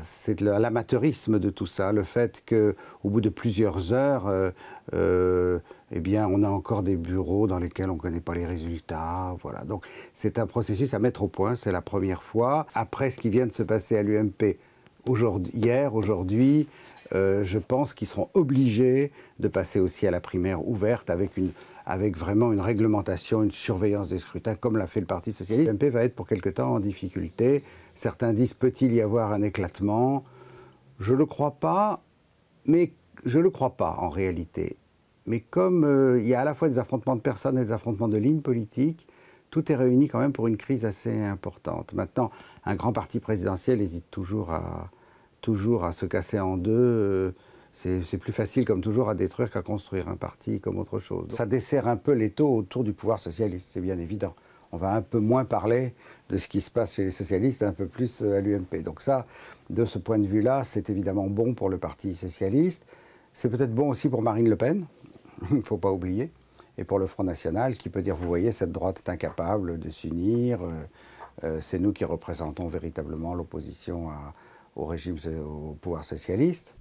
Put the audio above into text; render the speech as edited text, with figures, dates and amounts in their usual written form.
C'est l'amateurisme de tout ça, le fait qu'au bout de plusieurs heures, eh bien, on a encore des bureaux dans lesquels on ne connaît pas les résultats. Voilà. Donc c'est un processus à mettre au point, c'est la première fois. Après ce qui vient de se passer à l'UMP hier, aujourd'hui, je pense qu'ils seront obligés de passer aussi à la primaire ouverte avec vraiment une réglementation, une surveillance des scrutins, comme l'a fait le Parti socialiste. L'UMP va être pour quelque temps en difficulté. Certains disent, peut-il y avoir un éclatement? Je ne le crois pas, mais je ne le crois pas en réalité. Mais comme il y a à la fois des affrontements de personnes et des affrontements de lignes politiques, tout est réuni quand même pour une crise assez importante. Maintenant, un grand parti présidentiel hésite toujours à se casser en deux. C'est plus facile, comme toujours, à détruire qu'à construire un parti comme autre chose. Ça dessert un peu l'étau autour du pouvoir socialiste, c'est bien évident. On va un peu moins parler de ce qui se passe chez les socialistes, un peu plus à l'UMP. Donc ça, de ce point de vue-là, c'est évidemment bon pour le Parti socialiste. C'est peut-être bon aussi pour Marine Le Pen, il ne faut pas oublier, et pour le Front National, qui peut dire, vous voyez, cette droite est incapable de s'unir, c'est nous qui représentons véritablement l'opposition au régime, au pouvoir socialiste.